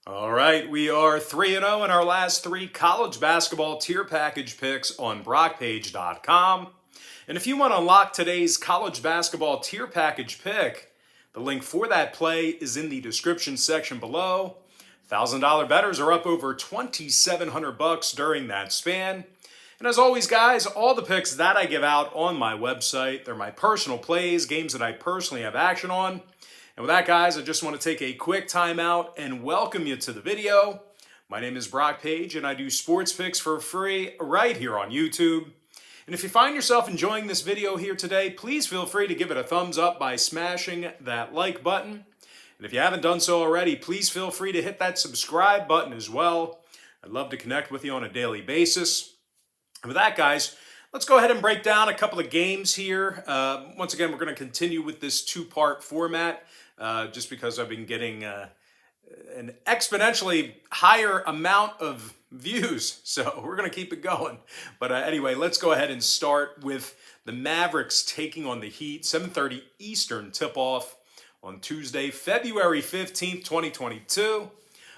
All right, we are 3-0 in our last three college basketball tier package picks on Brockpage.com. And if you want to unlock today's college basketball tier package pick, the link for that play is in the description section below. $1,000 bettors are up over $2,700 during that span. And as always, guys, all the picks that I give out on my website, they're my personal plays, games that I personally have action on. And with that, guys, I just want to take a quick time out and welcome you to the video. My name is Brock Page, and I do sports picks for free right here on YouTube. And if you find yourself enjoying this video here today, please feel free to give it a thumbs up by smashing that like button. And if you haven't done so already, please feel free to hit that subscribe button as well. I'd love to connect with you on a daily basis. And with that, guys, let's go ahead and break down a couple of games here. Once again, we're going to continue with this two-part format. Just because I've been getting an exponentially higher amount of views. So we're going to keep it going. But anyway, let's go ahead and start with the Mavericks taking on the Heat. 7:30 Eastern tip-off on Tuesday, February 15th, 2022.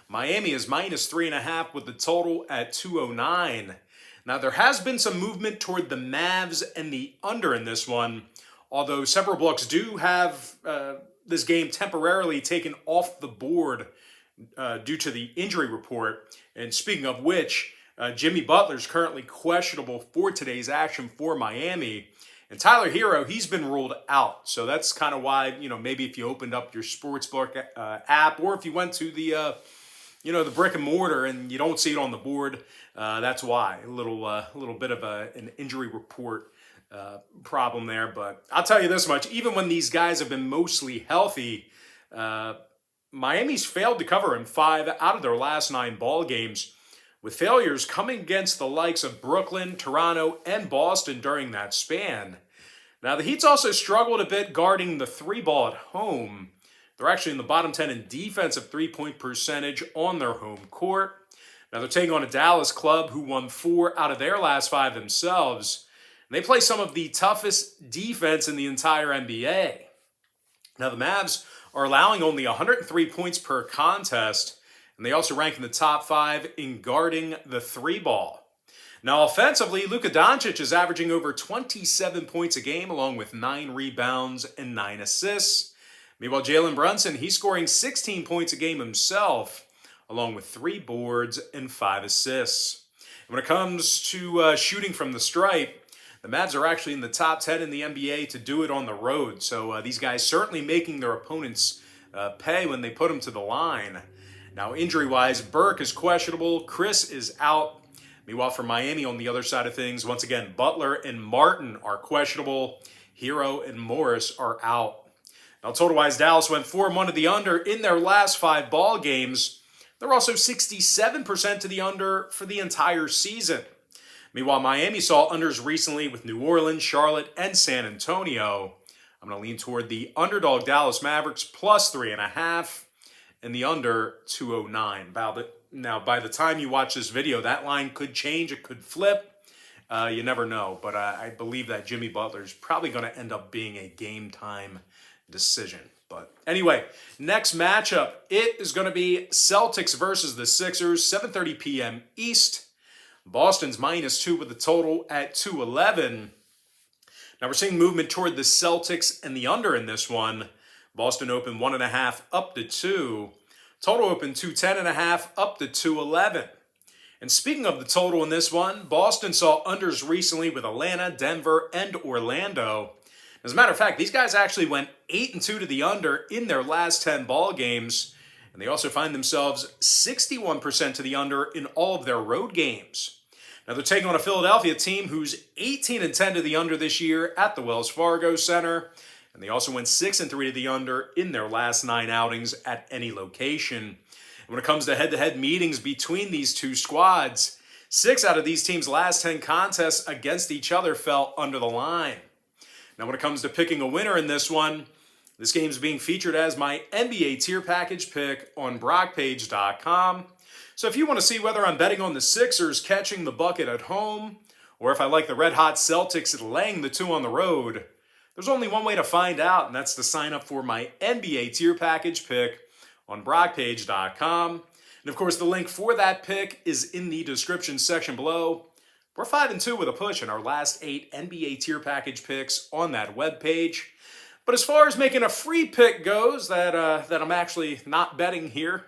Miami is -3.5 with the total at 209. Now, there has been some movement toward the Mavs and the under in this one, although several books do have this game temporarily taken off the board due to the injury report. And speaking of which, Jimmy Butler is currently questionable for today's action for Miami. And Tyler Hero, he's been ruled out. So that's kind of why, maybe if you opened up your sportsbook app, or if you went to the the brick and mortar and you don't see it on the board, that's why. A little bit of an injury report problem there. But I'll tell you this much, even when these guys have been mostly healthy, Miami's failed to cover in 5 out of their last 9 ball games, with failures coming against the likes of Brooklyn, Toronto, and Boston during that span. Now, the Heat's also struggled a bit guarding the 3-ball at home. They're actually in the bottom 10 in defensive 3-point percentage on their home court. Now, they're taking on a Dallas club who won 4 out of their last 5 themselves. They play some of the toughest defense in the entire NBA. Now, the Mavs are allowing only 103 points per contest, and they also rank in the top 5 in guarding the 3-ball. Now, offensively, Luka Doncic is averaging over 27 points a game, along with 9 rebounds and 9 assists. Meanwhile, Jalen Brunson, he's scoring 16 points a game himself, along with 3 boards and 5 assists. And when it comes to shooting from the stripe, the Mavs are actually in the top 10 in the NBA to do it on the road. So these guys certainly making their opponents pay when they put them to the line. Now, injury-wise, Burke is questionable. Chris is out. Meanwhile, for Miami on the other side of things, once again, Butler and Martin are questionable. Hero and Morris are out. Now, total-wise, Dallas went 4-1 to the under in their last 5 ball games. They're also 67% to the under for the entire season. Meanwhile, Miami saw unders recently with New Orleans, Charlotte, and San Antonio. I'm going to lean toward the underdog Dallas Mavericks plus 3.5 and the under 209. Now, by the time you watch this video, that line could change. It could flip. You never know. But I believe that Jimmy Butler is probably going to end up being a game time decision. But anyway, next matchup, it is going to be Celtics versus the Sixers, 7:30 p.m. East. Boston's -2 with the total at 211. Now we're seeing movement toward the Celtics and the under in this one. Boston opened 1.5 up to 2. Total opened 210.5 up to 211. And speaking of the total in this one, Boston saw unders recently with Atlanta, Denver, and Orlando. As a matter of fact, these guys actually went 8-2 to the under in their last 10 ball games. And they also find themselves 61% to the under in all of their road games. Now they're taking on a Philadelphia team who's 18-10 to the under this year at the Wells Fargo Center. And they also went 6-3 to the under in their last 9 outings at any location. And when it comes to head-to-head meetings between these two squads, 6 out of these teams' last 10 contests against each other fell under the line. Now when it comes to picking a winner in this one, this game is being featured as my NBA tier package pick on Brockpage.com. So if you want to see whether I'm betting on the Sixers catching the bucket at home, or if I like the red-hot Celtics laying the 2 on the road, there's only one way to find out, and that's to sign up for my NBA tier package pick on Brockpage.com. And of course, the link for that pick is in the description section below. We're 5-2 with a push in our last 8 NBA tier package picks on that webpage. But as far as making a free pick goes, that I'm actually not betting here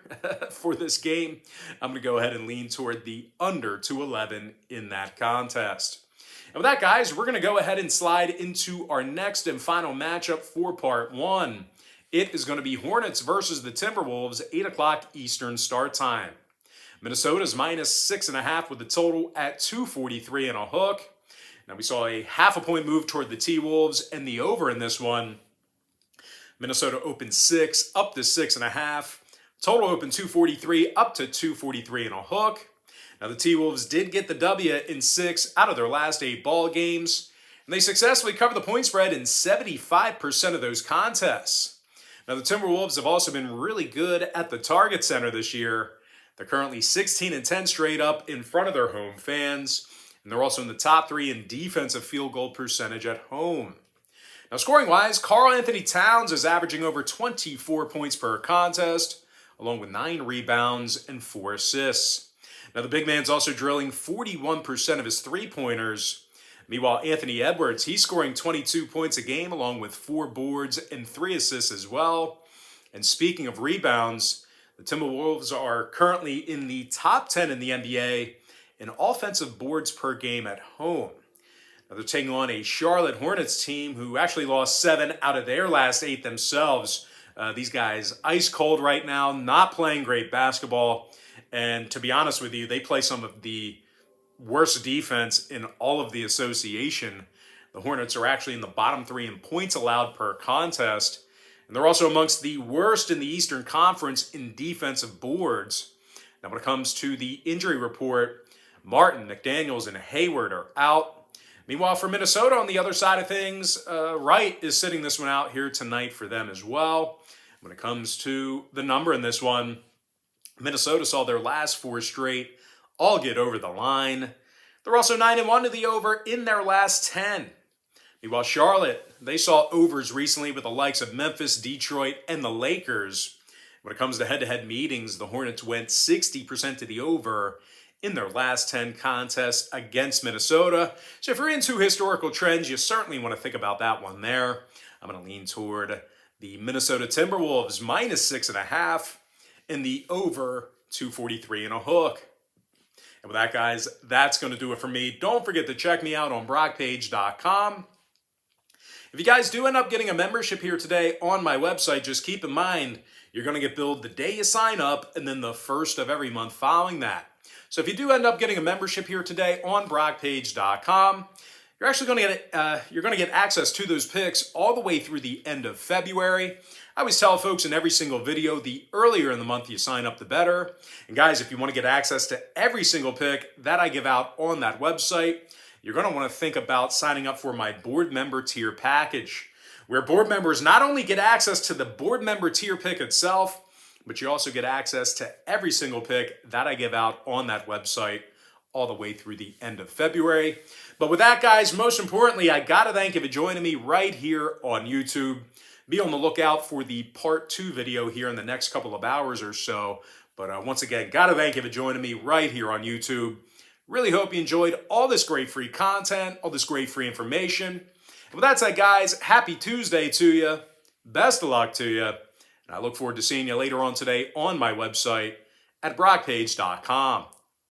for this game, I'm going to go ahead and lean toward the under 211 in that contest. And with that, guys, we're going to go ahead and slide into our next and final matchup for part 1. It is going to be Hornets versus the Timberwolves, 8 o'clock Eastern start time. Minnesota's minus 6.5 with the total at 243 and a hook. Now we saw a half a point move toward the T-Wolves and the over in this one. Minnesota opened 6 up to 6.5. Total opened 243 up to 243 and a hook. Now the T-Wolves did get the W in 6 out of their last 8 ball games. And they successfully covered the point spread in 75% of those contests. Now the Timberwolves have also been really good at the target center this year. They're currently 16-10 straight up in front of their home fans. And they're also in the top 3 in defensive field goal percentage at home. Now, scoring-wise, Karl-Anthony Towns is averaging over 24 points per contest, along with 9 rebounds and 4 assists. Now, the big man's also drilling 41% of his three-pointers. Meanwhile, Anthony Edwards, he's scoring 22 points a game, along with 4 boards and 3 assists as well. And speaking of rebounds, the Timberwolves are currently in the top 10 in the NBA in offensive boards per game at home. Now they're taking on a Charlotte Hornets team who actually lost 7 out of their last 8 themselves. These guys ice cold right now, not playing great basketball. And to be honest with you, they play some of the worst defense in all of the association. The Hornets are actually in the bottom 3 in points allowed per contest. And they're also amongst the worst in the Eastern Conference in defensive boards. Now when it comes to the injury report, Martin, McDaniels, and Hayward are out. Meanwhile, for Minnesota on the other side of things, Wright is sitting this one out here tonight for them as well. When it comes to the number in this one, Minnesota saw their last 4 straight all get over the line. They're also 9-1 to the over in their last 10. Meanwhile, Charlotte, they saw overs recently with the likes of Memphis, Detroit, and the Lakers. When it comes to head-to-head meetings, the Hornets went 60% to the over in their last 10 contests against Minnesota. So if you're into historical trends, you certainly want to think about that one there. I'm going to lean toward the Minnesota Timberwolves minus 6.5 and the over 243 and a hook. And with that, guys, that's going to do it for me. Don't forget to check me out on BrockPage.com. If you guys do end up getting a membership here today on my website, just keep in mind you're going to get billed the day you sign up and then the first of every month following that. So if you do end up getting a membership here today on BrockPage.com, you're actually going to get access to those picks all the way through the end of February. I always tell folks in every single video, the earlier in the month you sign up, the better. And guys, if you want to get access to every single pick that I give out on that website, you're going to want to think about signing up for my board member tier package, where board members not only get access to the board member tier pick itself, but you also get access to every single pick that I give out on that website all the way through the end of February. But with that, guys, most importantly, I got to thank you for joining me right here on YouTube. Be on the lookout for the part 2 video here in the next couple of hours or so. But once again, got to thank you for joining me right here on YouTube. Really hope you enjoyed all this great free content, all this great free information. And with that said, guys, happy Tuesday to you. Best of luck to you. And I look forward to seeing you later on today on my website at BrockPage.com.